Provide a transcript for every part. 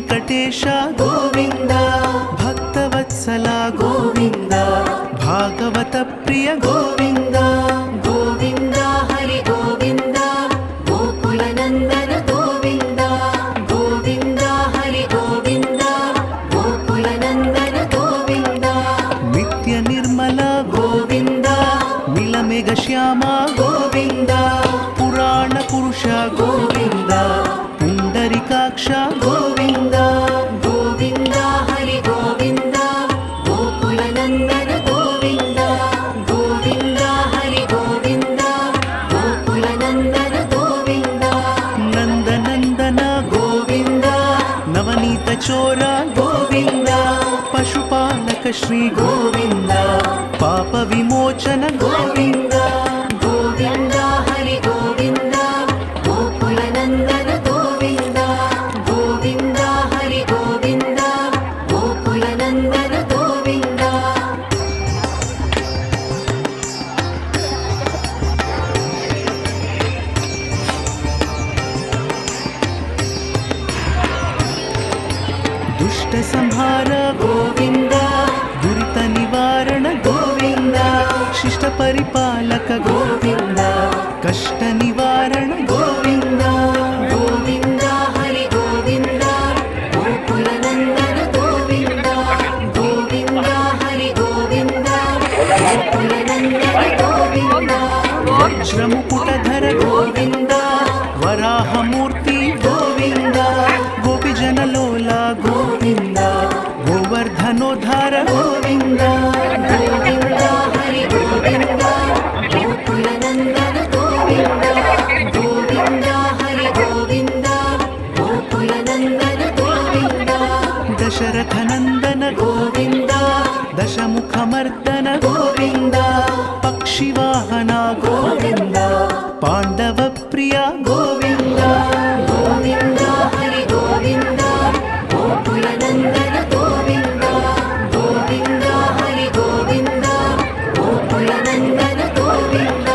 ವೆಂಕಟೇಶ ಗೋವಿಂದ ಭಕ್ತವತ್ಸಲ ಗೋವಿಂದ ಭಾಗವತ ಪ್ರಿಯ ಗೋವಿಂದ ಗೋವಿಂದ ಹರಿ ಗೋವಿಂದ ಗೋಕುಲ ನಂದನ ಗೋವಿಂದ ಗೋವಿಂದ ಹರಿ ಗೋವಿಂದ ಗೋಕುಲ ನಂದನ ಗೋವಿಂದ ನಿತ್ಯ ನಿರ್ಮಲ ಗೋವಿಂದ ನೀಲಮೇಘ ಶ್ಯಾಮ ಗೋವಿಂದ ಪುರಾಣ ಪುರುಷ ಗೋವಿಂದ ಪುಂಡರಿಕಾಕ್ಷ ಗೋವಿಂದ ಗೋವಿಂದ ಹರಿ ಗೋವಿಂದ ಗೋಕುಲ ನಂದನ ಗೋವಿಂದ ಗೋವಿಂದ ಹರಿ ಗೋವಿಂದ ಗೋಕುಲ ನಂದನ ಗೋವಿಂದ ನಂದನಂದನ ಗೋವಿಂದ ನವನೀತ ಚೋರ ಗೋವಿಂದ ಪಶುಪಾಲಕ ಶ್ರೀ ಗೋವಿಂದ ಪಾಪ ವಿಮೋಚನ ಗೋವಿಂದ ಗೋವಿಂದ ಹರಿ ಗೋವಿಂದ ಗೋಕುಲ ನಂದನ ಗೋವಿಂದ ಗೋವಿಂದ ಹರಿ ಗೋವಿಂದ ಗೋಕುಲ ನಂದನ ಗೋವಿಂದ ದುಷ್ಟ ಸಂಹಾರ ಗೋವಿಂದ ದುರಿತ ನಿವಾರಣ ಗೋವಿಂದ ಶಿಷ್ಟ ಪರಿಪಾಲಕ ಗೋವಿಂದ ಕಷ್ಟ ನಿವಾರಣ ಗೋವಿಂದ ಗೋವಿಂದ ಹರಿ ಗೋವಿಂದ ಗೋಕುಲ ನಂದನ ಗೋವಿಂದ ಗೋವಿಂದ ಹರಿ ಗೋವಿಂದ ಗೋಕುಲ ನಂದನ ಗೋವಿಂದ ವಜ್ರಮುಕುಟಧರ ಗೋವಿಂದ ವರಾಹ ಮೂರ್ತಿ ಗೋವಿಂದ ಗೋಪಿಜನಲೋಲ ಗೋವಿಂದ ಗೋವರ್ಧನೋದ್ಧಾರ ಗೋವಿಂದ ಗೋವಿಂದ ಹರಿ ಗೋವಿಂದ ಗೋಕುಲ ನಂದನ ಗೋವಿಂದ ಗೋವಿಂದ ಹರಿ ಗೋವಿಂದ ಗೋಕುಲ ನಂದನ ಗೋವಿಂದ ದಶರಥ ನಂದನ ಗೋವಿಂದ ದಶಮುಖಮರ್ದನ ಗೋವಿಂದ ಪಕ್ಷಿವಾಹನ ಗೋವಿಂದ ಪಾಂಡವ ಪ್ರಿಯ ಗೋವಿಂದ ಗೋವಿಂದ ಹರಿ ಗೋವಿಂದ ಗೋಕುಲ ನಂದನ ಗೋವಿಂದ ಗೋವಿಂದ ಹರಿ ಗೋವಿಂದ ಗೋಕುಲ ನಂದನ ಗೋವಿಂದ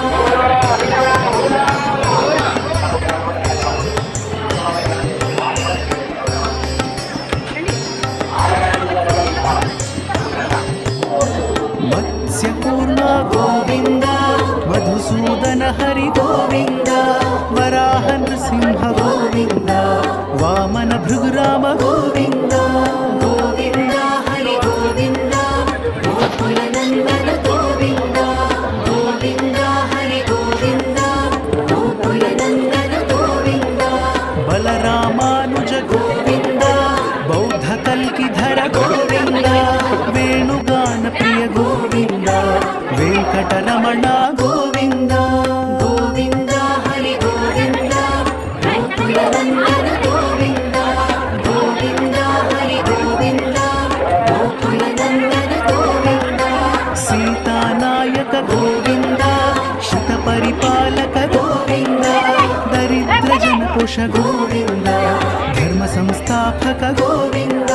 ಮತ್ಸ್ಯಕೂರ್ಮ ಗೋವಿಂದ ಮಧುಸೂದನ ಹರಿ ಗೋವಿಂದ ವರಾಹ ನೃಸಿಂಹ ಗೋವಿಂದ ವಾಮನ ಭೃಗುರಾಮ ಗೋವಿಂದ ಗೋವಿಂದ ಹರಿ ಗೋವಿಂದ ಗೋಕುಲ ನಂದನ ಗೋವಿಂದ ಗೋವಿಂದ ಹರಿ ಗೋವಿಂದ ಗೋಕುಲ ನಂದನ ಗೋವಿಂದ ಬಲರಾಮಾನುಜ ಗೋವಿಂದ ಬೌದ್ಧ ಕಲ್ಕಿಧರ ಗೋವಿಂದ ವೇಣುಗಾನ ಪ್ರಿಯ ಗೋವಿಂದ ವೆಂಕಟರಮಣ ಗೋವಿಂದ ಗೋವಿಂದ ಹರಿ ಗೋವಿಂದ ಗೋಕುಲ ನಂದನ ಗೋವಿಂದ ಗೋವಿಂದ ಹರಿ ಗೋವಿಂದ ಗೋಕುಲ ನಂದನ ಗೋವಿಂದ ಸೀತಾನಾಯಕ ಗೋವಿಂದ ಶಿತ ಪರಿಪಾಲಕ ಗೋವಿಂದ ದರಿದ್ರ ಜನಪೋಷ ಗೋವಿಂದ ಧರ್ಮ ಸಂಸ್ಥಾಪಕ ಗೋವಿಂದ